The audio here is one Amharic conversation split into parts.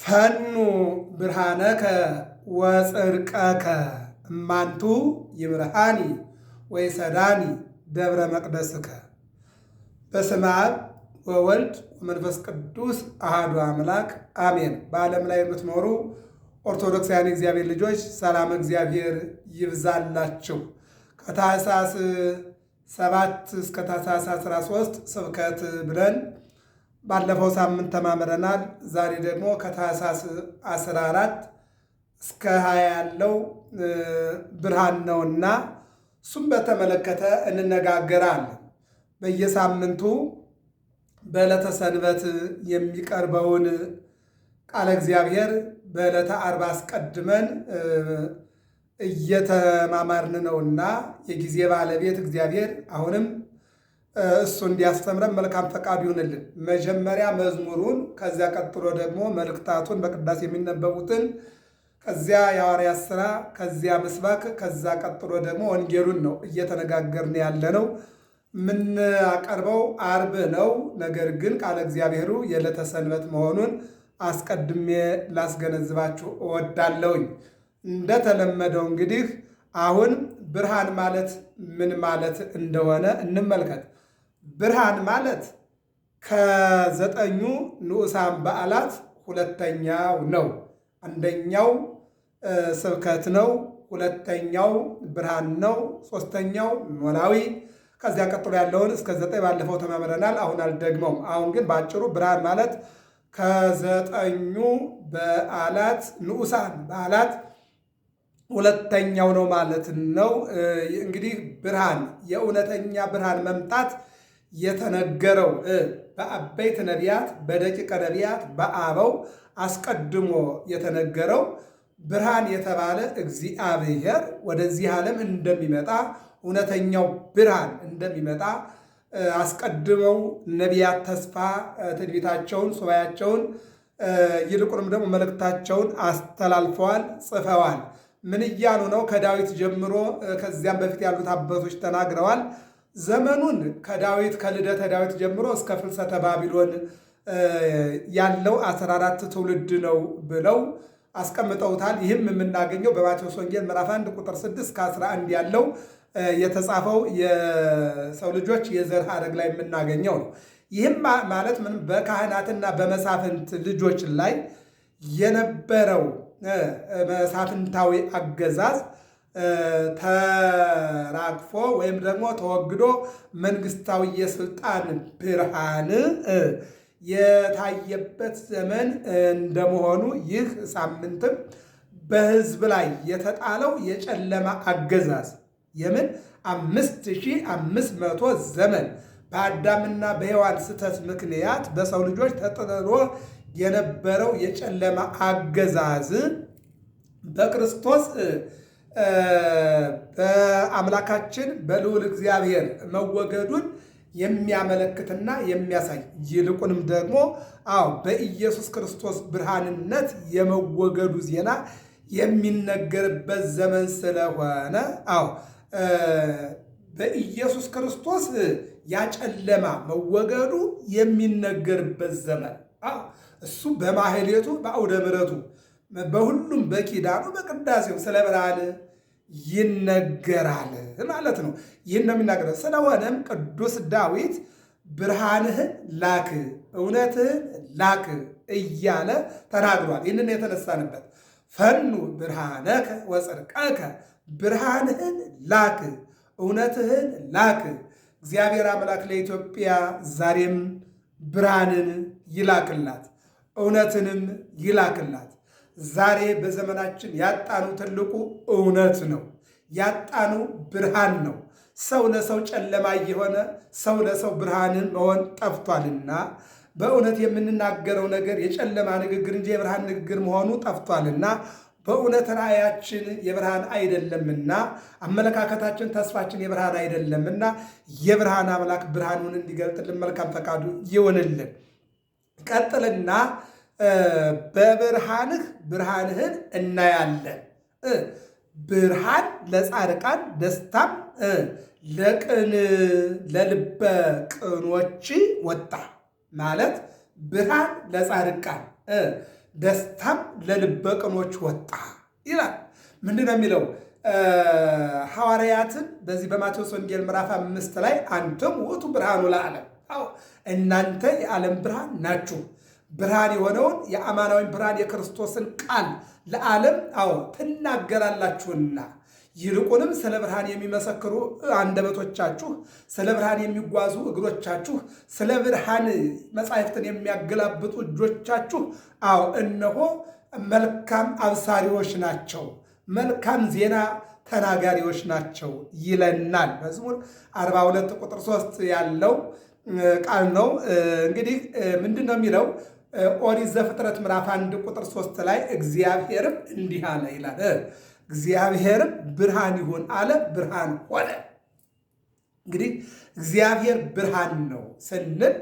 ፈኑ ብርሃነከ ወጽድቀከ እማንቱ ይብርሃኒ ወይሰዳኒ ደብረ መቅደስከ። በስመ አብ ወወልድ ወመንፈስ ቅዱስ አሐዱ አምላክ አሜን። በዓለም ላይ የምትኖሩ ኦርቶዶክሳውያን እግዚአብሔር ልጆች ሰላም እግዚአብሔር ይብዛላችሁ። ከታኅሳስ 7 እስከ ታኅሳስ 13 ስብከት ብለን ባለፈው ሳምንት ተማምረናል። ዛሬ ደግሞ ከታኅሳስ 14 እስከ 20 ያለው ብርሃን ነውና እሱም በተመለከተ እንነጋገራለን። በየሳምንቱ በዕለተ ሰንበት የሚቀርበውን ቃለ እግዚአብሔር በዕለተ ዓርብ አስቀድመን እየተማማርን ነውና የጊዜ ባለቤት እግዚአብሔር አሁንም እሱ እንዲያስተምረን መልካም ፈቃዱ ይሁንልን። መጀመሪያ መዝሙሩን፣ ከዚያ ቀጥሎ ደግሞ መልእክታቱን በቅዳሴ የሚነበቡትን፣ ከዚያ የሐዋርያት ሥራ፣ ከዚያ ምስባክ፣ ከዛ ቀጥሎ ደግሞ ወንጌሉን ነው እየተነጋገርን ያለ ነው። የምናቀርበው ዓርብ ነው። ነገር ግን ቃለ እግዚአብሔሩ የዕለተ ሰንበት መሆኑን አስቀድሜ ላስገነዝባችሁ እወዳለሁኝ። እንደተለመደው እንግዲህ አሁን ብርሃን ማለት ምን ማለት እንደሆነ እንመልከት። ብርሃን ማለት ከ9ኙ ንዑሳን በዓላት ሁለተኛው ነው። አንደኛው ስብከት ነው። ሁለተኛው ብርሃን ነው። ሦስተኛው ኖላዊ። ከዚያ ቀጥሎ ያለውን እስከ 9 ባለፈው ተማምረናል። አሁን አልደግመውም። አሁን ግን በአጭሩ ብርሃን ማለት ከ9ኙ በዓላት ንዑሳን በዓላት ሁለተኛው ነው ማለት ነው። እንግዲህ ብርሃን የእውነተኛ ብርሃን መምጣት የተነገረው በአበይት ነቢያት፣ በደቂቀ ነቢያት፣ በአበው አስቀድሞ የተነገረው ብርሃን የተባለ እግዚአብሔር ወደዚህ ዓለም እንደሚመጣ እውነተኛው ብርሃን እንደሚመጣ አስቀድመው ነቢያት ተስፋ ትንቢታቸውን፣ ሱባኤያቸውን ይልቁንም ደግሞ መልእክታቸውን አስተላልፈዋል፣ ጽፈዋል። ምን እያሉ ነው? ከዳዊት ጀምሮ ከዚያም በፊት ያሉት አባቶች ተናግረዋል። ዘመኑን ከዳዊት ከልደተ ዳዊት ጀምሮ እስከ ፍልሰተ ባቢሎን ያለው 14 ትውልድ ነው ብለው አስቀምጠውታል። ይህም የምናገኘው በማቴዎስ ወንጌል ምዕራፍ 1 ቁጥር 6 እስከ 11 ያለው የተጻፈው የሰው ልጆች የዘር ሐረግ ላይ የምናገኘው ነው። ይህም ማለት ምን በካህናትና በመሳፍንት ልጆች ላይ የነበረው መሳፍንታዊ አገዛዝ ተራግፎ ወይም ደግሞ ተወግዶ መንግስታዊ የስልጣን ብርሃን የታየበት ዘመን እንደመሆኑ ይህ ሳምንትም በሕዝብ ላይ የተጣለው የጨለማ አገዛዝ የምን 5500 ዘመን በአዳምና በሔዋን ስህተት ምክንያት በሰው ልጆች ተጥሎ የነበረው የጨለማ አገዛዝ በክርስቶስ በአምላካችን በልዑል እግዚአብሔር መወገዱን የሚያመለክትና የሚያሳይ ይልቁንም ደግሞ በኢየሱስ ክርስቶስ ብርሃንነት የመወገዱ ዜና የሚነገርበት ዘመን ስለሆነ በኢየሱስ ክርስቶስ ያጨለማ መወገዱ የሚነገርበት ዘመን እሱ በማህሌቱ በአውደ ምሕረቱ በሁሉም በኪዳኑ በቅዳሴው ስለ ብርሃን ይነገራል ማለት ነው። ይህን ነው የሚናገረው። ስለሆነም ቅዱስ ዳዊት ብርሃንህን ላክ፣ እውነትህን ላክ እያለ ተናግሯል። ይህንን የተነሳንበት ፈኑ ብርሃነከ ወጽድቀከ፣ ብርሃንህን ላክ፣ እውነትህን ላክ። እግዚአብሔር አምላክ ለኢትዮጵያ ዛሬም ብርሃንን ይላክላት፣ እውነትንም ይላክላት። ዛሬ በዘመናችን ያጣኑ ትልቁ እውነት ነው። ያጣኑ ብርሃን ነው። ሰው ለሰው ጨለማ እየሆነ ሰው ለሰው ብርሃንን መሆን ጠፍቷልና በእውነት የምንናገረው ነገር የጨለማ ንግግር እንጂ የብርሃን ንግግር መሆኑ ጠፍቷልና በእውነት ራእያችን የብርሃን አይደለምና አመለካከታችን፣ ተስፋችን የብርሃን አይደለምና የብርሃን አምላክ ብርሃኑን እንዲገልጥልን መልካም ፈቃዱ ይሆንልን። ቀጥልና በብርሃንህ ብርሃንህን እናያለን። ብርሃን ለጻድቃን ደስታም ለልበ ቅኖች ወጣ ማለት ብርሃን ለጻድቃን ደስታም ለልበ ቅኖች ወጣ ይላል። ምንድን ነው የሚለው? ሐዋርያትን በዚህ በማቴዎስ ወንጌል ምዕራፍ 5 ላይ አንተም ውእቱ ብርሃኑ ለዓለም፣ እናንተ የዓለም ብርሃን ናችሁ። ብርሃን የሆነውን የአማናዊ ብርሃን የክርስቶስን ቃል ለዓለም ትናገራላችሁና፣ ይልቁንም ስለ ብርሃን የሚመሰክሩ አንደበቶቻችሁ፣ ስለ ብርሃን የሚጓዙ እግሮቻችሁ፣ ስለ ብርሃን መጻሕፍትን የሚያገላብጡ እጆቻችሁ እነሆ መልካም አብሳሪዎች ናቸው፣ መልካም ዜና ተናጋሪዎች ናቸው ይለናል። መዝሙር 42 ቁጥር 3 ያለው ቃል ነው። እንግዲህ ምንድን ነው የሚለው? ኦሪት ዘፍጥረት ምዕራፍ 1 ቁጥር 3 ላይ እግዚአብሔርም እንዲህ አለ ይላል። እግዚአብሔርም ብርሃን ይሁን አለ፣ ብርሃን ሆነ። እንግዲህ እግዚአብሔር ብርሃን ነው ስንል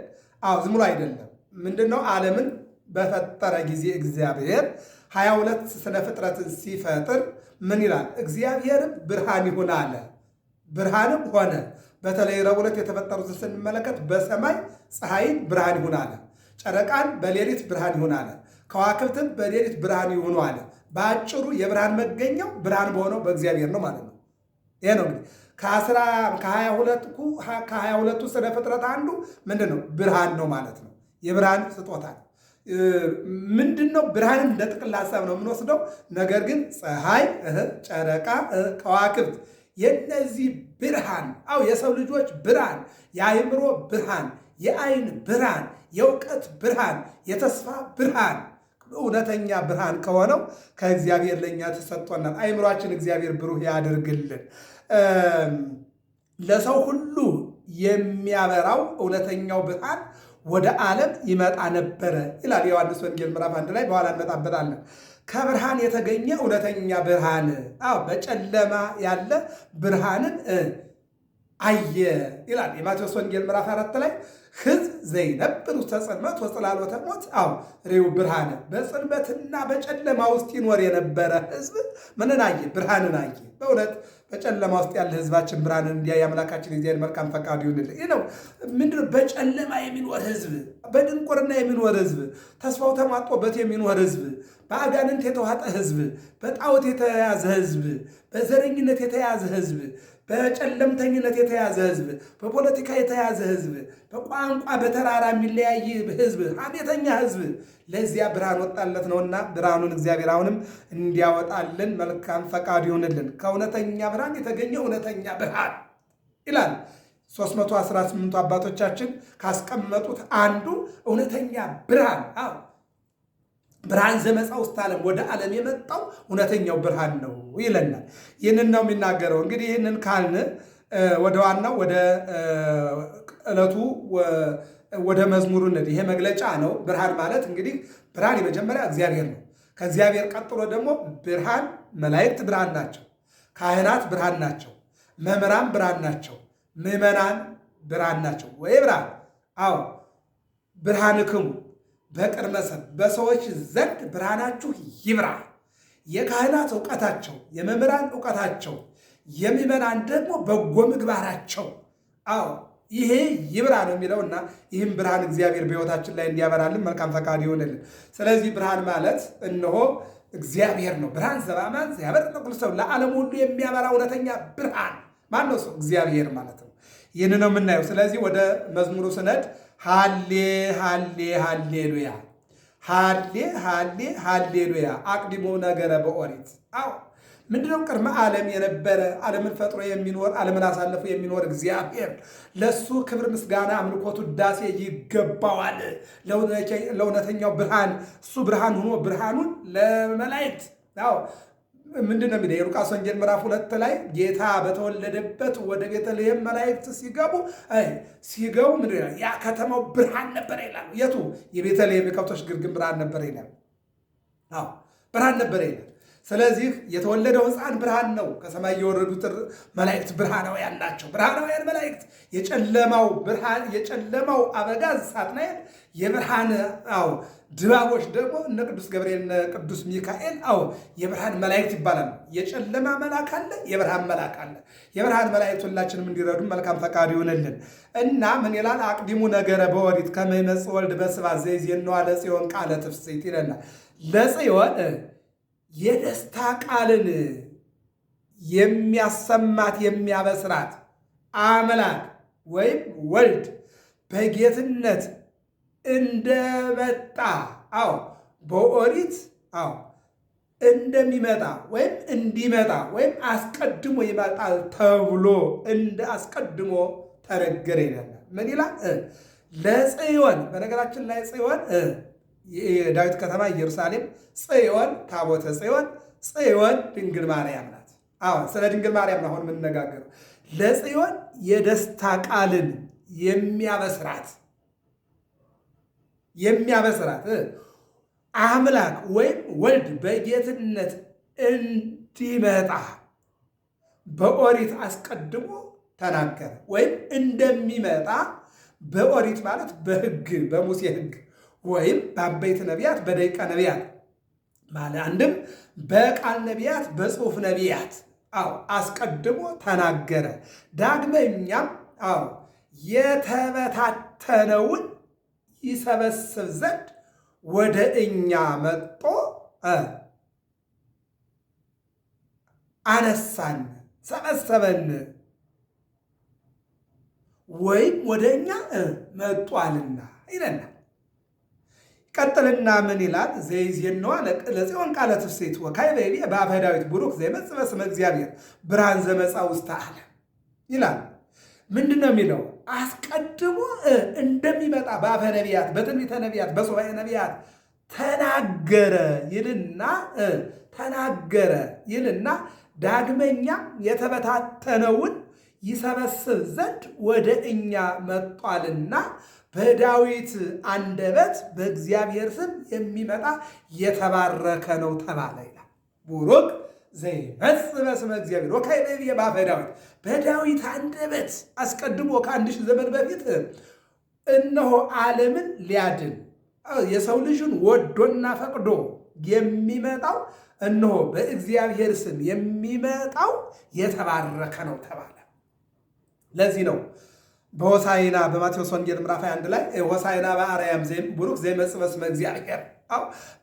ዝም ብሎ አይደለም። ምንድን ነው? ዓለምን በፈጠረ ጊዜ እግዚአብሔር 22 ስነ ፍጥረትን ሲፈጥር ምን ይላል? እግዚአብሔርም ብርሃን ይሁን አለ፣ ብርሃንም ሆነ። በተለይ ረቡዕ ዕለት የተፈጠሩትን ስንመለከት በሰማይ ፀሐይን ብርሃን ይሁን አለ፣ ጨረቃን በሌሊት ብርሃን ይሁን አለ፣ ከዋክብትም በሌሊት ብርሃን ይሁኑ አለ። በአጭሩ የብርሃን መገኘው ብርሃን በሆነው በእግዚአብሔር ነው ማለት ነው። ይሄ ነው እንግዲህ ከ22ቱ ስነ ፍጥረት አንዱ ምንድን ነው? ብርሃን ነው ማለት ነው። የብርሃን ስጦታ ምንድን ነው? ብርሃንን እንደ ጥቅል ሀሳብ ነው የምንወስደው። ነገር ግን ፀሐይ፣ ጨረቃ፣ ከዋክብት የነዚህ ብርሃን የሰው ልጆች ብርሃን፣ የአእምሮ ብርሃን፣ የአይን ብርሃን፣ የእውቀት ብርሃን፣ የተስፋ ብርሃን፣ እውነተኛ ብርሃን ከሆነው ከእግዚአብሔር ለእኛ ተሰጥቶናል። አእምሯችን እግዚአብሔር ብሩህ ያድርግልን። ለሰው ሁሉ የሚያበራው እውነተኛው ብርሃን ወደ ዓለም ይመጣ ነበረ ይላል የዮሐንስ ወንጌል ምዕራፍ 1 ላይ። በኋላ እንመጣበታለን። ከብርሃን የተገኘ እውነተኛ ብርሃን በጨለማ ያለ ብርሃንን አየ ይላል የማቴዎስ ወንጌል ምዕራፍ 4 ላይ። ሕዝብ ዘይነብር ውስተ ጽልመት ወጽላሎተ ሞት ሬው ብርሃን፣ በጽልመትና በጨለማ ውስጥ ይኖር የነበረ ሕዝብ ምንን አየ? ብርሃንን አየ። በእውነት በጨለማ ውስጥ ያለ ሕዝባችን ብርሃንን እንዲያይ የአምላካችን እግዚአብሔር መልካም ፈቃዱ ይሁንልን። ይህ ነው ምንድነው? በጨለማ የሚኖር ሕዝብ፣ በድንቁርና የሚኖር ሕዝብ፣ ተስፋው ተሟጦበት የሚኖር ሕዝብ፣ በአጋንንት የተዋጠ ሕዝብ፣ በጣዖት የተያዘ ሕዝብ፣ በዘረኝነት የተያዘ ሕዝብ፣ በጨለምተኝነት የተያዘ ሕዝብ፣ በፖለቲካ የተያዘ ሕዝብ፣ በቋንቋ በተራራ የሚለያይ ሕዝብ፣ ሐሜተኛ ሕዝብ ለዚያ ብርሃን ወጣለት ነውና ብርሃኑን እግዚአብሔር አሁንም እንዲያወጣልን መልካም ፈቃዱ ይሁንልን። ከእውነተኛ ብርሃን የተገኘ እውነተኛ ብርሃን ይላል 318 አባቶቻችን ካስቀመጡት አንዱ እውነተኛ ብርሃን ብርሃን ዘመፃ ውስጥ ዓለም ወደ ዓለም የመጣው እውነተኛው ብርሃን ነው ይለናል። ይህንን ነው የሚናገረው። እንግዲህ ይህንን ካልን ወደ ዋናው ወደ ዕለቱ ወደ መዝሙሩ ይሄ መግለጫ ነው። ብርሃን ማለት እንግዲህ ብርሃን የመጀመሪያ እግዚአብሔር ነው። ከእግዚአብሔር ቀጥሎ ደግሞ ብርሃን መላእክት ብርሃን ናቸው። ካህናት ብርሃን ናቸው። መምህራን ብርሃን ናቸው። ምዕመናን ብርሃን ናቸው። ወይ ብርሃን ብርሃንክሙ በቅድመ ሰብእ፣ በሰዎች ዘንድ ብርሃናችሁ ይብራ። የካህናት እውቀታቸው፣ የመምህራን እውቀታቸው፣ የምዕመናን ደግሞ በጎ ምግባራቸው ይሄ ይብራ ነው የሚለውና ይህም ብርሃን እግዚአብሔር በሕይወታችን ላይ እንዲያበራልን መልካም ፈቃድ ይሆንልን። ስለዚህ ብርሃን ማለት እነሆ እግዚአብሔር ነው። ብርሃን ዘበአማን ዘያበርቅ ለኩሉ ሰው፣ ለዓለም ሁሉ የሚያበራ እውነተኛ ብርሃን ማን ነው? ሰው እግዚአብሔር ማለት ነው። ይህን ነው የምናየው። ስለዚህ ወደ መዝሙሩ ስነድ ሃሌ ሃሌ ሃሌሉያ፣ ሃሌ ሃሌ ሃሌሉያ አቅዲሞ ነገረ በኦሪት ምንድነው? ቅድመ ዓለም የነበረ ዓለምን ፈጥሮ የሚኖር ዓለምን አሳልፎ የሚኖር እግዚአብሔር ለሱ ክብር፣ ምስጋና፣ አምልኮቱ፣ ውዳሴ ይገባዋል። ለእውነተኛው ብርሃን እሱ ብርሃን ሆኖ ብርሃኑን ለመላእክት ምንድነው የሚለው? የሉቃስ ወንጌል ምዕራፍ 2 ላይ ጌታ በተወለደበት ወደ ቤተልሔም መላእክት ሲገቡ ምንድነው? ያ ከተማው ብርሃን ነበር ይላል። የቱ? የቤተልሔም የከብቶች ግርግም ብርሃን ነበር ይላል። ብርሃን ነበር ይላል። ስለዚህ የተወለደው ሕፃን ብርሃን ነው። ከሰማይ የወረዱት መላእክት ብርሃናውያን ናቸው። ብርሃናውያን መላእክት የጨለማው አበጋዝ ሳጥናኤል፣ የብርሃን ድባቦች ደግሞ እነ ቅዱስ ገብርኤል እነ ቅዱስ ሚካኤል የብርሃን መላእክት ይባላሉ። የጨለማ መልአክ አለ፣ የብርሃን መልአክ አለ። የብርሃን መላእክት ሁላችንም እንዲረዱ መልካም ፈቃድ ይሆንልን እና ምን ይላል? አቅዲሙ ነገረ በኦሪት ከመ ይመጽእ ወልድ በስብሐት ዘይዜንዋ ለጽዮን ቃለ ትፍሥሕት ይለናል። ለጽዮን የደስታ ቃልን የሚያሰማት የሚያበስራት አምላክ ወይም ወልድ በጌትነት እንደመጣ በኦሪት እንደሚመጣ ወይም እንዲመጣ ወይም አስቀድሞ ይመጣል ተብሎ አስቀድሞ ተነገረ ይላል። ምን ይላል? ለጽዮን። በነገራችን ላይ ጽዮን የዳዊት ከተማ ኢየሩሳሌም፣ ጽዮን ታቦተ ጽዮን፣ ጽዮን ድንግል ማርያም ናት። ስለ ድንግል ማርያም አሁን የምንነጋገረው። ለጽዮን የደስታ ቃልን የሚያበስራት አምላክ ወይም ወልድ በጌትነት እንዲመጣ በኦሪት አስቀድሞ ተናገረ። ወይም እንደሚመጣ በኦሪት ማለት በሕግ በሙሴ ሕግ ወይም በአበይት ነቢያት በደቂቀ ነቢያት ማለት አንድም በቃል ነቢያት በጽሑፍ ነቢያት አስቀድሞ ተናገረ። ዳግመኛም የተበታተነውን ይሰበስብ ዘንድ ወደ እኛ መጥቶ አነሳን፣ ሰበሰበን ወይም ወደ እኛ መጧልና ይለናል። ቀጥልና ምን ይላል? ዘይዜነዋ ለጽዮን ቃለ ትፍሥሕት ወካዕበ ይቤ በአፈ ዳዊት ቡሩክ ዘይመጽእ በስመ እግዚአብሔር ብርሃን ዘመጻ ውስተ ዓለም ይላል። ምንድን ነው የሚለው? አስቀድሞ እንደሚመጣ በአፈ ነቢያት፣ በትንቢተ ነቢያት፣ በሱባዔ ነቢያት ተናገረ ይልና ዳግመኛ የተበታተነውን ይሰበስብ ዘንድ ወደ እኛ መጧልና በዳዊት አንደበት በእግዚአብሔር ስም የሚመጣ የተባረከ ነው ተባለ ይላል። ቡሩክ ዘይመጽእ በስመ እግዚአብሔር ወካዕበ ይቤ በአፈ ዳዊት። በዳዊት አንደበት አስቀድሞ ከ1000 ዘመን በፊት እነሆ ዓለምን ሊያድን የሰው ልጅን ወዶና ፈቅዶ የሚመጣው እነሆ በእግዚአብሔር ስም የሚመጣው የተባረከ ነው ተባለ። ለዚህ ነው በሆሳዕና በማቴዎስ ወንጌል ምዕራፍ 21 ላይ ሆሳዕና በአርያም ቡሩክ ዘይመጽእ በስመ እግዚአብሔር።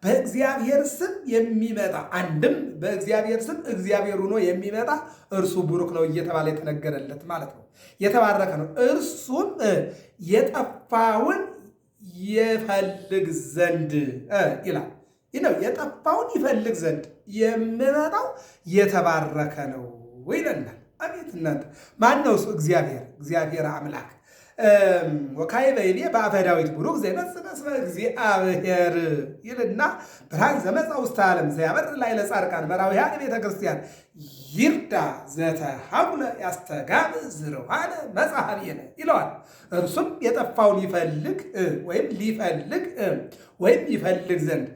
በእግዚአብሔር ስም የሚመጣ አንድም በእግዚአብሔር ስም እግዚአብሔር ሆኖ የሚመጣ እርሱ ቡሩክ ነው እየተባለ የተነገረለት ማለት ነው። የተባረከ ነው። እርሱም የጠፋውን ይፈልግ ዘንድ ይላል። ይህ ነው የጠፋውን ይፈልግ ዘንድ የሚመጣው የተባረከ ነው ይለናል። አቤት እናንተ! ማን ነው እሱ? እግዚአብሔር አምላክ። ወካዕበ ይቤ በአፈ ዳዊት ቡሩክ ዘይመጽእ በስመ እግዚአብሔር ይልና ብርሃን ዘመጻ ውስተ ዓለም ዘያበርህ ላዕለ ጻድቃን መራዊሃነ ቤተ ክርስቲያን ይርዳ ዘተሐውለ ያስተጋብእ ዝርዋነ መጽሐብየነ ይለዋል። እርሱም የጠፋውን ይፈልግ ወይም ሊፈልግ ወይም ይፈልግ ዘንድ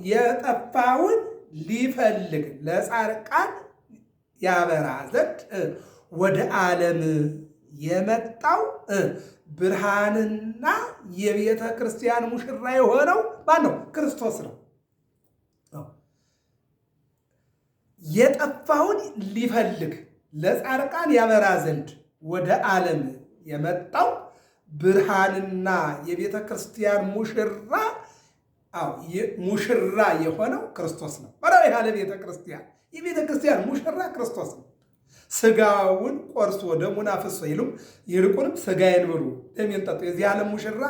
የጠፋውን ሊፈልግ ለጻድቃን ያበራ ዘንድ ወደ ዓለም የመጣው ብርሃንና የቤተ ክርስቲያን ሙሽራ የሆነው ማን ነው? ክርስቶስ ነው። የጠፋውን ሊፈልግ ለጻድቃን ያበራ ዘንድ ወደ ዓለም የመጣው ብርሃንና የቤተ ክርስቲያን ሙሽራ የሆነው ክርስቶስ ነው። ወራዊ ያለ ቤተ ክርስቲያን የቤተ ክርስቲያን ሙሽራ ክርስቶስ ነው። ስጋውን ቆርሶ ደሙን አፍሶ ይልቁንም ስጋዬን ብሉ ደሜን ጠጡ። የዚህ ዓለም ሙሽራ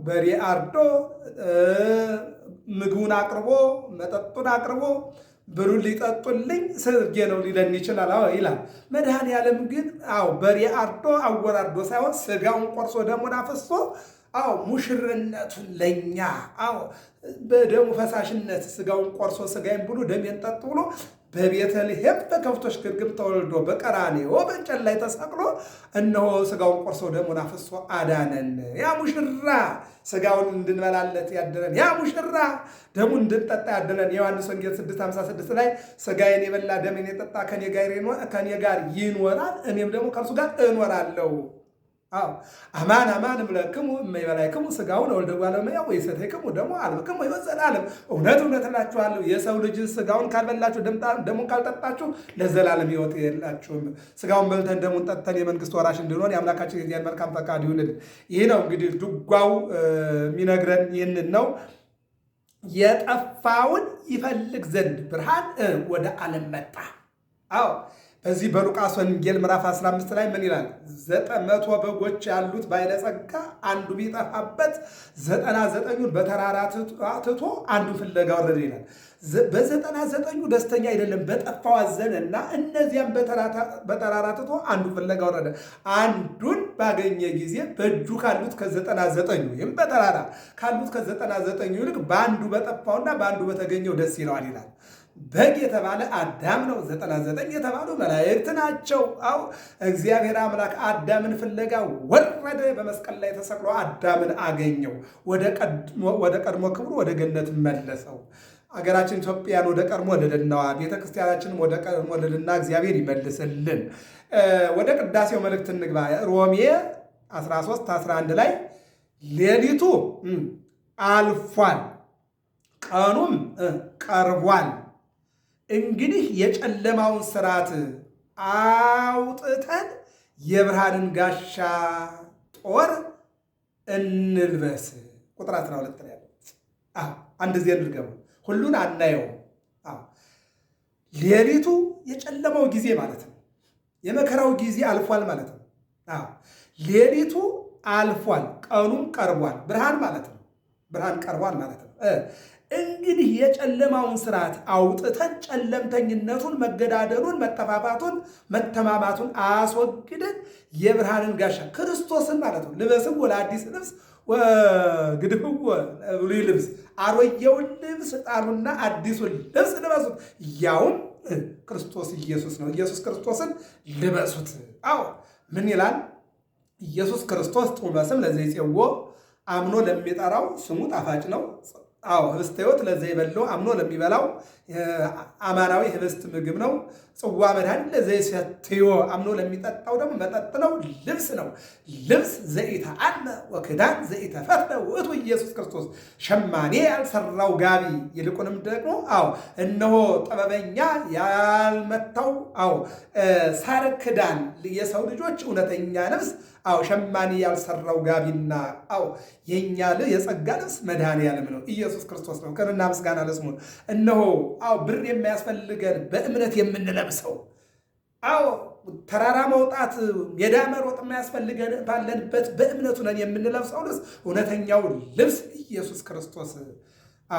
በሬ አርዶ ምግቡን አቅርቦ መጠጡን አቅርቦ ብሉን ሊጠጡልኝ ሰርጌ ነው ሊለን ይችላል ይላል። መድኃኔዓለም ግን በሬ አርዶ አወራርዶ ሳይሆን ስጋውን ቆርሶ ደሙን አፍሶ ሙሽርነቱን ለኛ በደሙ ፈሳሽነት ስጋውን ቆርሶ ስጋዬን ብሉ ደሜን ጠጡ ብሎ በቤተልሔም በከብቶች ግርግም ተወልዶ በቀራንዮ በእንጨት ላይ ተሰቅሎ እነሆ ስጋውን ቆርሶ ደሙን አፍሶ አዳነን። ያ ሙሽራ ስጋውን እንድንበላለት ያደረን፣ ያ ሙሽራ ደሙን እንድንጠጣ ያደረን። የዮሐንስ ወንጌል 6:56 ላይ ስጋዬን የበላ ደሜን የጠጣ ከኔ ጋር ይኖራል፣ እኔም ደግሞ ከእርሱ ጋር እኖራለሁ። አማን አማን እምለክሙ እመይበላይክሙ ሥጋውን ወልደ እጓለ እመሕያው ወይሰተይክሙ ደሞ አልብክሙ ሕይወት ዘላለም። እውነት እውነት እላችኋለሁ የሰው ልጅ ሥጋውን ካልበላችሁ ደሙን ካልጠጣችሁ ለዘላለም ሕይወት የላችሁም። ሥጋውን በልተን ደሙን ጠጥተን የመንግሥት ወራሽ እንድንሆን የአምላካችን የዚያን መልካም ፈቃድ ይሁንልን። ይህ ነው እንግዲህ ድጓው የሚነግረን ይህንን ነው። የጠፋውን ይፈልግ ዘንድ ብርሃን ወደ ዓለም መጣ። አዎ በዚህ በሉቃስ ወንጌል ምዕራፍ 15 ላይ ምን ይላል? 900 በጎች ያሉት ባለጸጋ አንዱ ቢጠፋበት 99ኙን በተራራ ትቶ አንዱ ፍለጋ ወረደ ይላል። በ99ኙ ደስተኛ አይደለም፣ በጠፋው አዘነና እነዚያም በተራራ ትቶ አንዱ ፍለጋ ወረደ። አንዱን ባገኘ ጊዜ በእጁ ካሉት ከ99 ወይም በተራራ ካሉት ከ99 ይልቅ በአንዱ በጠፋውና በአንዱ በተገኘው ደስ ይለዋል ይላል። በግ የተባለ አዳም ነው። 99 የተባሉ መላእክት ናቸው። አው እግዚአብሔር አምላክ አዳምን ፍለጋ ወረደ። በመስቀል ላይ ተሰቅሎ አዳምን አገኘው። ወደ ቀድሞ ክብሩ ወደ ገነት መለሰው። አገራችን ኢትዮጵያን ወደ ቀድሞ ልዕልናዋ፣ ቤተክርስቲያናችንም ወደ ቀድሞ ልዕልና እግዚአብሔር ይመልስልን። ወደ ቅዳሴው መልእክት እንግባ። ሮሜ 13:11 ላይ ሌሊቱ አልፏል፣ ቀኑም ቀርቧል። እንግዲህ የጨለማውን ስርዓት አውጥተን የብርሃንን ጋሻ ጦር እንልበስ። ቁጥር 12 ላይ ያለው አንድ ጊዜ እንድገመው፣ ሁሉን አናየውም። ሌሊቱ የጨለማው ጊዜ ማለት ነው። የመከራው ጊዜ አልፏል ማለት ነው። ሌሊቱ አልፏል፣ ቀኑም ቀርቧል። ብርሃን ማለት ነው። ብርሃን ቀርቧል ማለት ነው። እንግዲህ የጨለማውን ስርዓት አውጥተን ጨለምተኝነቱን፣ መገዳደሉን፣ መጠፋፋቱን፣ መተማማቱን አስወግደን የብርሃንን ጋሻ ክርስቶስን ማለት ነው ልበስዎ ለአዲስ ልብስ ወግድፍዎ ለብሉይ ልብስ፣ አሮጌውን ልብስ ጣሉና አዲሱን ልብስ ልበሱት፣ ያውም ክርስቶስ ኢየሱስ ነው። ኢየሱስ ክርስቶስን ልበሱት። አዎ ምን ይላል? ኢየሱስ ክርስቶስ ጥዑመ ስም ለዘይጼዎ፣ አምኖ ለሚጠራው ስሙ ጣፋጭ ነው። አዎ ህብስተ ሕይወት ለዘይበላው፣ አምኖ ለሚበላው አማናዊ ህብስት ምግብ ነው። ጽዋ መድኃኒት ለዘይሰትዮ፣ አምኖ ለሚጠጣው ደግሞ መጠጥ ነው፣ ልብስ ነው። ልብስ ዘኢተአልመ ወክዳን ዘኢተፈትለ ውእቱ ኢየሱስ ክርስቶስ፣ ሸማኔ ያልሰራው ጋቢ፣ ይልቁንም ደግሞ እነሆ ጥበበኛ ያልመታው ሳር ክዳን፣ የሰው ልጆች እውነተኛ ልብስ ሸማኔ ያልሰራው ጋቢና የኛ የጸጋ ልብስ መድኃኔዓለም ነው፣ ኢየሱስ ክርስቶስ ነው። ክብርና ምስጋና ለስሙ። እነሆ ብር የማያስፈልገን በእምነት የምንለብሰው፣ ተራራ መውጣት ሜዳ መሮጥ የማያስፈልገን ባለንበት በእምነቱ ነን የምንለብሰው ልብስ እውነተኛው ልብስ ኢየሱስ ክርስቶስ።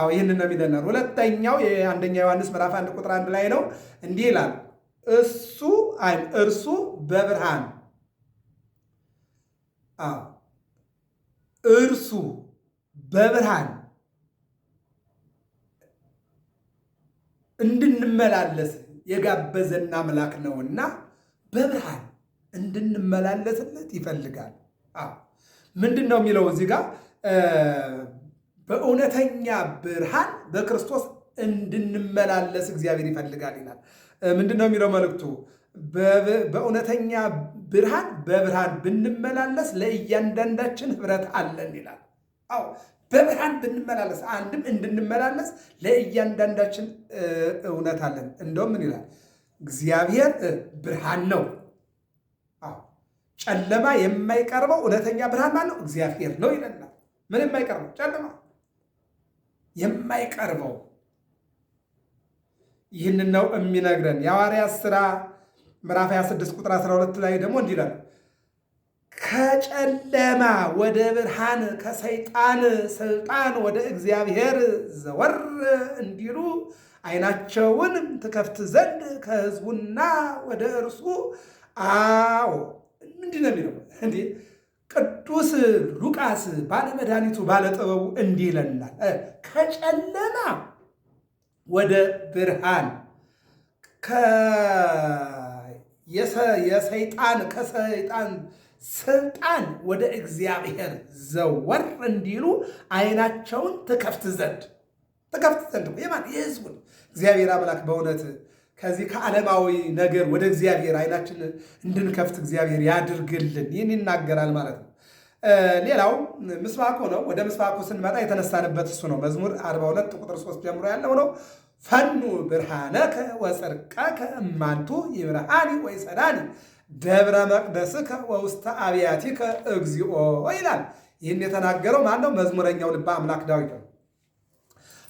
ይህንን ነው የሚለናል። ሁለተኛው የአንደኛ ዮሐንስ ምዕራፍ 1 ቁጥር 1 ላይ ነው። እንዲህ ይላል፣ እርሱ በብርሃን እርሱ በብርሃን እንድንመላለስ የጋበዘን አምላክ ነውና በብርሃን እንድንመላለስለት ይፈልጋል። ምንድን ነው የሚለው እዚህ ጋር? በእውነተኛ ብርሃን በክርስቶስ እንድንመላለስ እግዚአብሔር ይፈልጋል ይላል። ምንድን ነው የሚለው መልእክቱ? በእውነተኛ ብርሃን በብርሃን ብንመላለስ ለእያንዳንዳችን ኅብረት አለን ይላል። በብርሃን ብንመላለስ፣ አንድም እንድንመላለስ ለእያንዳንዳችን እውነት አለን። እንደውም ምን ይላል? እግዚአብሔር ብርሃን ነው። ጨለማ የማይቀርበው እውነተኛ ብርሃን ማለት ነው እግዚአብሔር ነው ይለናል። ምን የማይቀርበው? ጨለማ የማይቀርበው። ይህንን ነው የሚነግረን። የሐዋርያት ሥራ ምዕራፍ 26 ቁጥር 12 ላይ ደግሞ እንዲህ ይላል፣ ከጨለማ ወደ ብርሃን ከሰይጣን ስልጣን ወደ እግዚአብሔር ዘወር እንዲሉ ዓይናቸውን ትከፍት ዘንድ ከሕዝቡና ወደ እርሱ ምንድን ነው የሚለው? እንዲህ ቅዱስ ሉቃስ ባለመድኃኒቱ ባለጥበቡ እንዲህ ይለናል፣ ከጨለማ ወደ ብርሃን ከሰይጣን ስልጣን ወደ እግዚአብሔር ዘወር እንዲሉ ዓይናቸውን ትከፍት ዘንድ የማን? የሕዝቡን። እግዚአብሔር አምላክ በእውነት ከዚህ ከዓለማዊ ነገር ወደ እግዚአብሔር ዓይናችን እንድንከፍት እግዚአብሔር ያድርግልን። ይህን ይናገራል ማለት ነው። ሌላው ምስባኩ ነው። ወደ ምስባኩ ስንመጣ የተነሳንበት እሱ ነው። መዝሙር 42 ቁጥር 3 ጀምሮ ያለው ነው። ፈኑ ብርሃነከ ወጽድቀከ እማንቱ ይብርሃኒ ወይጸዳኒ ደብረ መቅደስከ ወውስተ አብያቲከ እግዚኦ ይላል። ይህን የተናገረው ማን ነው? መዝሙረኛው ልበ አምላክ ዳዊት ነው።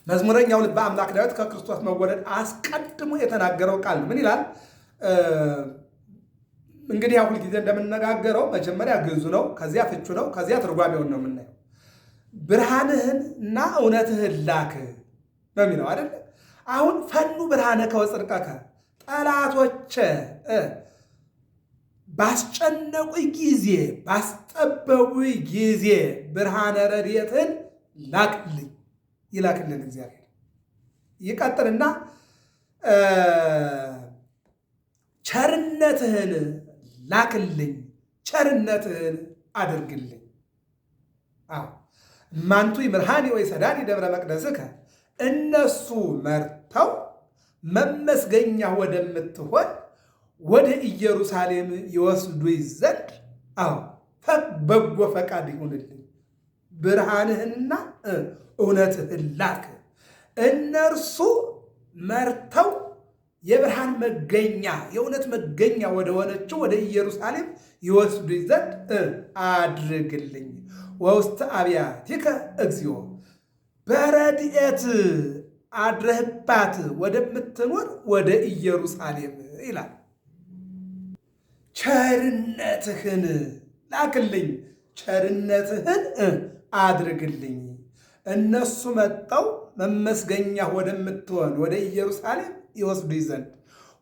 መዝሙረኛው ልበ አምላክ ዳዊት ከክርስቶስ መወለድ አስቀድሞ የተናገረው ቃል ምን ይላል? እንግዲህ ያው ሁልጊዜ እንደምንነጋገረው መጀመሪያ ግዕዙ ነው፣ ከዚያ ፍቹ ነው፣ ከዚያ ትርጓሜውን ነው የምናየው። ብርሃንህንና እውነትህን ላክ ነው የሚለው አይደለ? አሁን ፈኑ ብርሃነከ ወጽድቀከ ጠላቶቼ ባስጨነቁኝ ጊዜ ባስጠበቡኝ ጊዜ ብርሃነ ረድኤትህን ላክልኝ ይላክልን እግዚአብሔር። ይቀጥልና ቸርነትህን ላክልኝ፣ ቸርነትህን አድርግልኝ። እማንቱ ይምርሃኒ ወይሰዳኒ ደብረ መቅደስከ እነሱ መርተው መመስገኛ ወደምትሆን ወደ ኢየሩሳሌም ይወስዱኝ ዘንድ በጎ ፈቃድ ይሁንልኝ። ብርሃንህንና እውነትህን ላክ። እነርሱ መርተው የብርሃን መገኛ የእውነት መገኛ ወደ ሆነችው ወደ ኢየሩሳሌም ይወስዱኝ ዘንድ አድርግልኝ። ወውስተ አብያቲከ እግዚኦ በረድኤት አድረህባት ወደምትኖር ወደ ኢየሩሳሌም ይላል። ቸርነትህን ላክልኝ፣ ቸርነትህን አድርግልኝ። እነሱ መጠው መመስገኛ ወደምትሆን ወደ ኢየሩሳሌም ይወስዱኝ ዘንድ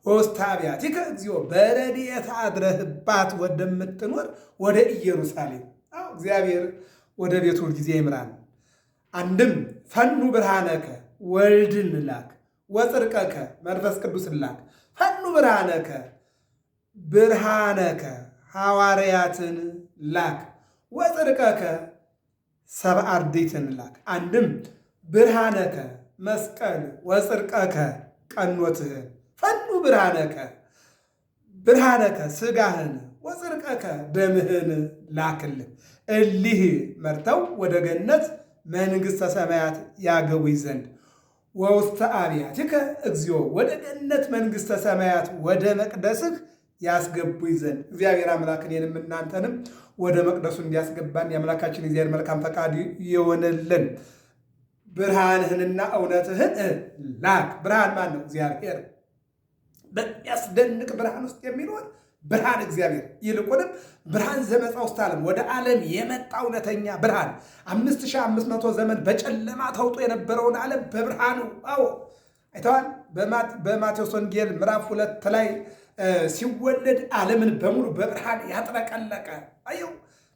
ወውስተ አብያቲከ እግዚኦ በረድኤት አድረህባት ወደምትኖር ወደ ኢየሩሳሌም። እግዚአብሔር ወደ ቤቱ ሁልጊዜ ይምራን። አንድም ፈኑ ብርሃነከ ወልድን ላክ፣ ወጽድቀከ መንፈስ ቅዱስን ላክ። ፈኑ ብርሃነከ ብርሃነከ ሐዋርያትን ላክ፣ ወጽድቀከ ሰብአ አርድእትን ላክ። አንድም ብርሃነከ መስቀል ወጽድቀከ ቀኖትህን ፈኑ ብርሃነከ ሥጋህን ወጽድቀከ ደምህን ላክልን። እሊህ መርተው ወደ ገነት መንግሥተ ሰማያት ያገቡኝ ዘንድ ወውስተ አብያቲከ እግዚኦ ወደ ገነት መንግሥተ ሰማያት ወደ መቅደስህ ያስገቡኝ ዘንድ እግዚአብሔር አምላክ እኔንም እናንተንም ወደ መቅደሱ እንዲያስገባን የአምላካችን እግዚአብሔር መልካም ፈቃድ ይሆንልን። ብርሃንህንና እውነትህን ላክ። ብርሃን ማን ነው? እግዚአብሔር። በሚያስደንቅ ብርሃን ውስጥ የሚኖር ብርሃን እግዚአብሔር። ይልቁንም ብርሃን ዘመፃ ውስጥ ዓለም ወደ ዓለም የመጣ እውነተኛ ብርሃን 5500 ዘመን በጨለማ ተውጦ የነበረውን ዓለም በብርሃኑ አይተዋል። በማቴዎስ ወንጌል ምዕራፍ 2 ላይ ሲወለድ ዓለምን በሙሉ በብርሃን ያጥለቀለቀ አየው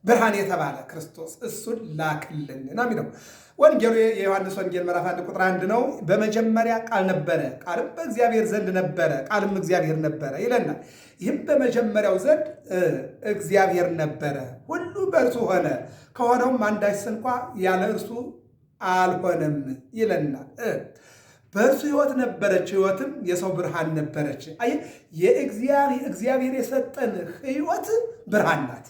ብርሃን የተባለ ክርስቶስ እሱን ላክልን ነው የሚለው ወንጌሉ። የዮሐንስ ወንጌል ምዕራፍ 1 ቁጥር 1 ነው። በመጀመሪያ ቃል ነበረ፣ ቃልም በእግዚአብሔር ዘንድ ነበረ፣ ቃልም እግዚአብሔር ነበረ ይለናል። ይህም በመጀመሪያው ዘንድ እግዚአብሔር ነበረ፣ ሁሉ በእርሱ ሆነ፣ ከሆነውም አንዳች እንኳ ያለ እርሱ አልሆነም ይለናል። በእርሱ ሕይወት ነበረች፣ ሕይወትም የሰው ብርሃን ነበረች። እግዚአብሔር የሰጠን ሕይወት ብርሃን ናት።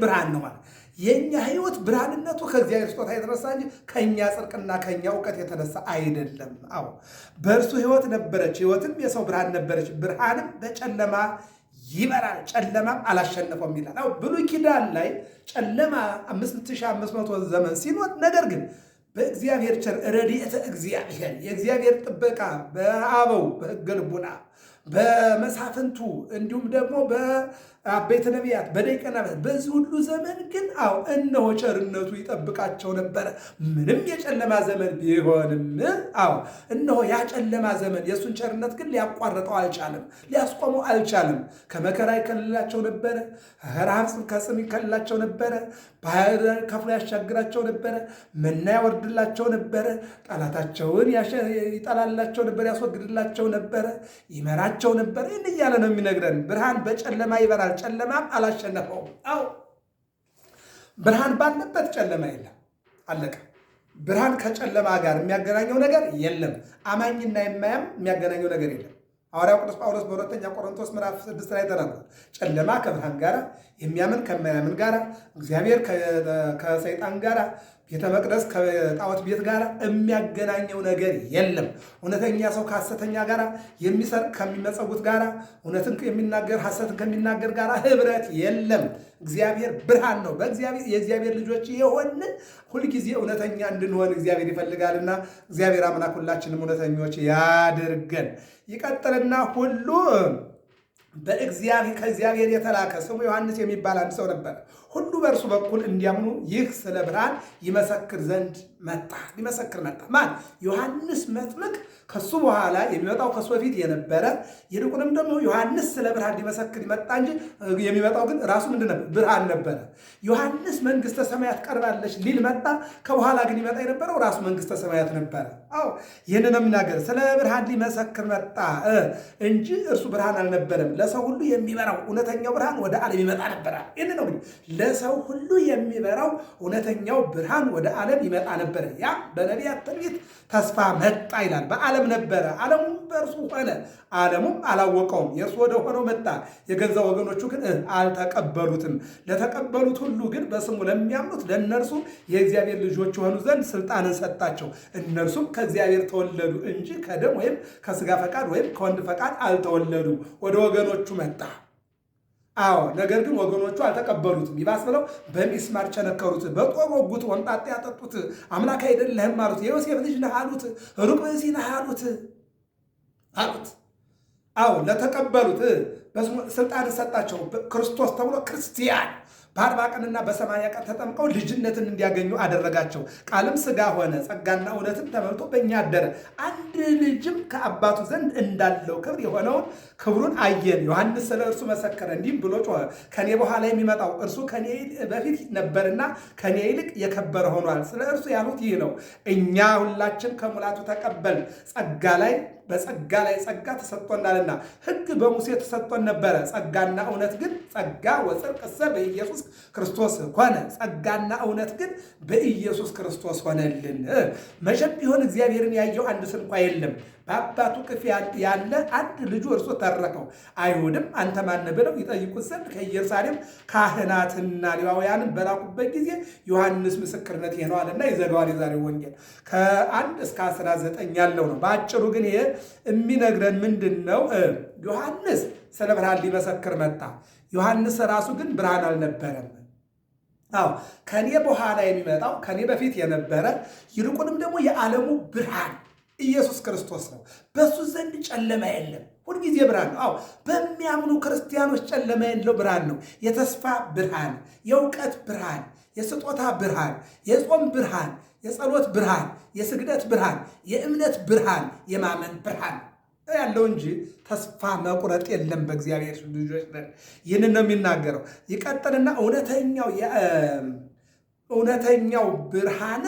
ብርሃን ነው ማለት የእኛ ሕይወት ብርሃንነቱ ከእግዚአብሔር ስጦታ የተነሳ እንጂ ከእኛ ጽድቅና ከእኛ እውቀት የተነሳ አይደለም። በእርሱ ሕይወት ነበረች፣ ሕይወትም የሰው ብርሃን ነበረች፣ ብርሃንም በጨለማ ይበራል፣ ጨለማም አላሸነፈውም ይላል። ብሉይ ኪዳን ላይ ጨለማ 5500 ዘመን ሲኖር፣ ነገር ግን በእግዚአብሔር ቸር ረድኤተ እግዚአብሔር የእግዚአብሔር ጥበቃ በአበው በሕገ ልቡና በመሳፍንቱ እንዲሁም ደግሞ በአበይተ ነቢያት በደቂቀ ነቢያት በዚህ ሁሉ ዘመን ግን እነሆ ቸርነቱ ይጠብቃቸው ነበረ። ምንም የጨለማ ዘመን ቢሆንም እነሆ ያ ጨለማ ዘመን የእሱን ቸርነት ግን ሊያቋርጠው አልቻለም፣ ሊያስቆመው አልቻለም። ከመከራ ይከልላቸው ነበረ፣ ረሃብ ከጽም ይከልላቸው ነበረ፣ ባህር ከፍሎ ያሻግራቸው ነበረ፣ መና ያወርድላቸው ነበረ፣ ጠላታቸውን ይጠላላቸው ነበር፣ ያስወግድላቸው ነበረ፣ ይመራቸው ነበር። ይህን እያለ ነው የሚነግረን። ብርሃን በጨለማ ይበራል፣ ጨለማም አላሸነፈውም። ብርሃን ባለበት ጨለማ የለም፣ አለቀ። ብርሃን ከጨለማ ጋር የሚያገናኘው ነገር የለም። አማኝና የማያም የሚያገናኘው ነገር የለም። ሐዋርያው ቅዱስ ጳውሎስ በሁለተኛ ቆሮንቶስ ምዕራፍ 6 ላይ ተናግሯል። ጨለማ ከብርሃን ጋር፣ የሚያምን ከማያምን ጋር፣ እግዚአብሔር ከሰይጣን ጋር፣ ቤተ መቅደስ ከጣዖት ቤት ጋር የሚያገናኘው ነገር የለም። እውነተኛ ሰው ከሐሰተኛ ጋር የሚሰርቅ ከሚመጸውት ጋር እውነትን የሚናገር ሐሰትን ከሚናገር ጋር ህብረት የለም። እግዚአብሔር ብርሃን ነው። የእግዚአብሔር ልጆች የሆንን ሁልጊዜ እውነተኛ እንድንሆን እግዚአብሔር ይፈልጋልና እግዚአብሔር አምላክ ሁላችንም እውነተኞች ያድርገን። ይቀጥልና ሁሉ ከእግዚአብሔር የተላከ ስሙ ዮሐንስ የሚባል አንድ ሰው ነበር። ሁሉ በእርሱ በኩል እንዲያምኑ ይህ ስለ ብርሃን ሊመሰክር መጣ። ማን? ዮሐንስ መጥምቅ። ከሱ በኋላ የሚመጣው ከሱ በፊት የነበረ ይልቁንም ደግሞ ዮሐንስ ስለ ብርሃን ሊመሰክር መጣ እንጂ የሚመጣው ግን ራሱ ምንድን ነበር? ብርሃን ነበረ። ዮሐንስ መንግስተ ሰማያት ቀርባለች ሊል መጣ። ከበኋላ ግን ይመጣ የነበረው ራሱ መንግስተ ሰማያት ነበረ። አዎ ይህንን የሚናገር ስለ ብርሃን ሊመሰክር መጣ እንጂ እርሱ ብርሃን አልነበረም። ለሰው ሁሉ የሚበራው እውነተኛው ብርሃን ወደ ዓለም ይመጣ ነበረ። ይህን ነው ለሰው ሁሉ የሚበራው እውነተኛው ብርሃን ወደ ዓለም ይመጣ ነበረ። ያ በነቢያት ትንቢት ተስፋ መጣ ይላል። በዓለም ነበረ፣ ዓለሙም በእርሱ ሆነ፣ ዓለሙም አላወቀውም። የእርሱ ወደ ሆነው መጣ፣ የገዛ ወገኖቹ ግን አልተቀበሉትም። ለተቀበሉት ሁሉ ግን በስሙ ለሚያምኑት ለእነርሱ የእግዚአብሔር ልጆች የሆኑ ዘንድ ስልጣንን ሰጣቸው። እነርሱም ከእግዚአብሔር ተወለዱ እንጂ ከደም ወይም ከስጋ ፈቃድ ወይም ከወንድ ፈቃድ አልተወለዱ። ወደ ወገኖቹ መጣ። አዎ ነገር ግን ወገኖቹ አልተቀበሉትም። ይባስ ብለው በሚስማር ቸነከሩት፣ በጦር ወጉት፣ ወንጣጤ ያጠጡት፣ አምላክ አይደለህም አሉት፣ የዮሴፍ ልጅ ነህ አሉት፣ ሩቅ ብእሲ ነህ አሉት። አዎ ለተቀበሉት ስልጣን ሰጣቸው። ክርስቶስ ተብሎ ክርስቲያን በ40 ቀንና በ80 ቀን ተጠምቀው ልጅነትን እንዲያገኙ አደረጋቸው። ቃልም ሥጋ ሆነ፣ ጸጋና እውነትን ተመልቶ በእኛ አደረ። አንድ ልጅም ከአባቱ ዘንድ እንዳለው ክብር የሆነውን ክብሩን አየን። ዮሐንስ ስለ እርሱ መሰከረ፣ እንዲህም ብሎ ጮኸ፣ ከኔ በኋላ የሚመጣው እርሱ ከኔ በፊት ነበርና ከኔ ይልቅ የከበረ ሆኗል። ስለ እርሱ ያሉት ይህ ነው። እኛ ሁላችን ከሙላቱ ተቀበል፣ በጸጋ ላይ ጸጋ ተሰጥቶናልና። ሕግ በሙሴ ተሰጥቶን ነበረ፣ ጸጋና እውነት ግን ጸጋ ወጽድቅ በኢየሱስ ክርስቶስ ሆነ። ጸጋና እውነት ግን በኢየሱስ ክርስቶስ ሆነልን። መቼም ቢሆን እግዚአብሔርን ያየው አንድ ስንኳ የለም። በአባቱ ቅፍ ያለ አንድ ልጁ እርሱ ተረከው። አይሁድም አንተ ማን ብለው ይጠይቁት ዘንድ ከኢየሩሳሌም ካህናትና ሌዋውያንን በላኩበት ጊዜ ዮሐንስ ምስክርነት ይሄ ነው አለና ይዘጋዋል። የዛሬው ወንጌል ከ1 እስከ 19 ያለው ነው። በአጭሩ ግን ይሄ የሚነግረን ምንድን ነው? ዮሐንስ ስለ ብርሃን ሊመሰክር መጣ። ዮሐንስ ራሱ ግን ብርሃን አልነበረም። አዎ ከኔ በኋላ የሚመጣው ከኔ በፊት የነበረ ይልቁንም ደግሞ የዓለሙ ብርሃን ኢየሱስ ክርስቶስ ነው። በሱ ዘንድ ጨለማ የለም፣ ሁልጊዜ ብርሃን ነው። አዎ በሚያምኑ ክርስቲያኖች ጨለማ የለው ብርሃን ነው። የተስፋ ብርሃን፣ የእውቀት ብርሃን፣ የስጦታ ብርሃን፣ የጾም ብርሃን፣ የጸሎት ብርሃን፣ የስግደት ብርሃን፣ የእምነት ብርሃን፣ የማመን ብርሃን ያለው እንጂ ተስፋ መቁረጥ የለም በእግዚአብሔር ልጆች ዘንድ። ይህንን ነው የሚናገረው። ይቀጥልና እውነተኛው ብርሃን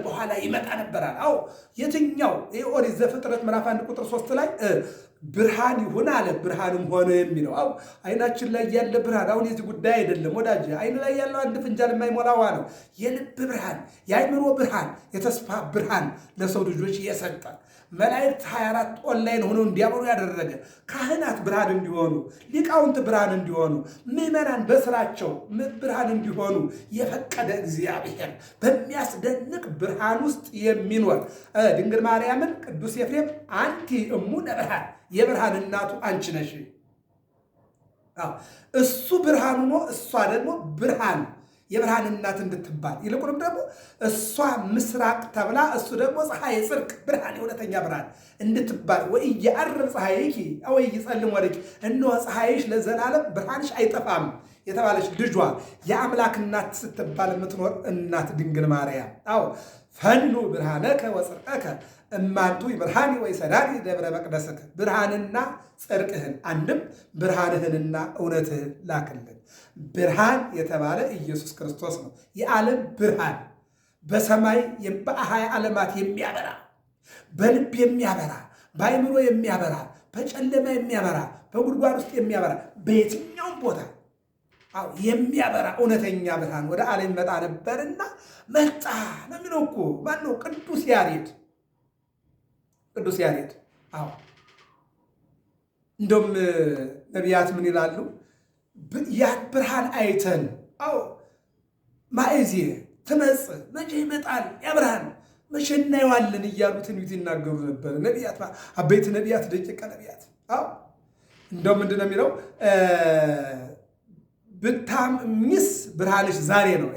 በኋላ ይመጣ ነበራል። አዎ የትኛው? ኦሪት ዘፍጥረት ምዕራፍ 1 ቁጥር 3 ላይ ብርሃን ይሁን አለ፣ ብርሃንም ሆነ የሚለው። አዎ አይናችን ላይ ያለ ብርሃን አሁን የዚህ ጉዳይ አይደለም ወዳጅ። አይን ላይ ያለው አንድ ፍንጃል የማይሞላ ውሃ ነው። የልብ ብርሃን፣ የአይምሮ ብርሃን፣ የተስፋ ብርሃን ለሰው ልጆች የሰጠ መላእክት 24 ኦንላይን ሆነው እንዲያበሩ ያደረገ፣ ካህናት ብርሃን እንዲሆኑ፣ ሊቃውንት ብርሃን እንዲሆኑ፣ ምዕመናን በስራቸው ብርሃን እንዲሆኑ የፈቀደ እግዚአብሔር በሚያስደንቅ ብርሃን ውስጥ የሚኖር ድንግል ማርያምን ቅዱስ ኤፍሬም አንቲ እሙነ ብርሃን፣ የብርሃን እናቱ አንቺ ነሽ። እሱ ብርሃን ሆኖ እሷ ደግሞ ብርሃን የብርሃን እናት እንድትባል ይልቁንም ደግሞ እሷ ምስራቅ ተብላ እሱ ደግሞ ፀሐይ ጽድቅ ብርሃን የእውነተኛ ብርሃን እንድትባል ወኢየዐርብ ፀሐይኪ ወኢይጸልም ወርቂ፣ እነሆ ፀሐይሽ ለዘላለም ብርሃንሽ አይጠፋም የተባለች ልጇ የአምላክ እናት ስትባል የምትኖር እናት ድንግል ማርያም። አዎ ፈኑ ብርሃነከ ወጽድቀከ እማንቱ ብርሃኒ ወይሰዳኒ ደብረ መቅደስከ፣ ብርሃንና ጽድቅህን አንድም ብርሃንህንና እውነትህን ላክልን። ብርሃን የተባለ ኢየሱስ ክርስቶስ ነው። የዓለም ብርሃን በሰማይ በ20 ዓለማት የሚያበራ፣ በልብ የሚያበራ፣ በአይምሮ የሚያበራ፣ በጨለማ የሚያበራ፣ በጉድጓድ ውስጥ የሚያበራ፣ በየትኛውም ቦታ የሚያበራ እውነተኛ ብርሃን ወደ ዓለም ይመጣ ነበርና መጣ ነው የሚለው እኮ ማነው? ቅዱስ ያሬድ። አዎ እንደውም ነቢያት ምን ይላሉ? ያን ብርሃን አይተን አዎ ማእዜ ትመጽእ መቼ ይመጣል ያ ብርሃን መቼ እናየዋለን እያሉ ትንቢት ይናገሩ ነበር ነቢያት፣ አበይት ነቢያት፣ ደቂቀ ነቢያት። አዎ እንደው ምንድን ነው የሚለው? ብታምኚስ ብርሃንሽ ዛሬ ነው።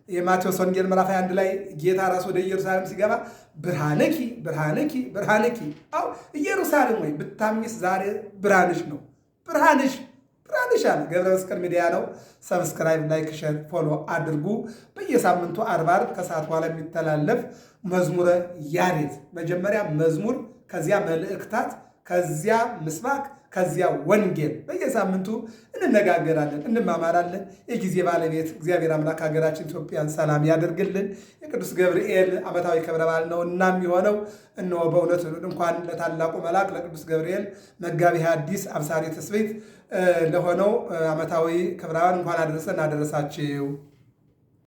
የማቴዎስ ወንጌል ምዕራፍ 21 ላይ ጌታ ራሱ ወደ ኢየሩሳሌም ሲገባ ብርሃንኪ ብርሃንኪ ብርሃንኪ። አዎ ኢየሩሳሌም ወይ ብታምኚስ ዛሬ ብርሃንሽ ነው። ብርሃንሽ አለ። ገብረ መስቀል ሚዲያ ነው። ሰብስክራይብ፣ ላይክ፣ ሼር፣ ፎሎ አድርጉ። በየሳምንቱ ዓርብ ከሰዓት በኋላ የሚተላለፍ መዝሙረ ያሬድ፣ መጀመሪያ መዝሙር፣ ከዚያ መልእክታት፣ ከዚያ ምስባክ፣ ከዚያ ወንጌል በየሳምንቱ እንነጋገራለን፣ እንማማራለን። የጊዜ ባለቤት እግዚአብሔር አምላክ ሀገራችን ኢትዮጵያን ሰላም ያደርግልን። የቅዱስ ገብርኤል ዓመታዊ ክብረ በዓል ነው እና የሚሆነው እነሆ በእውነት እንኳን ለታላቁ መልአክ ለቅዱስ ገብርኤል መጋቢ ሐዲስ አብሳሪ ትስብእት ለሆነው ዓመታዊ ክብረ በዓል እንኳን አደረሰን አደረሳችሁ።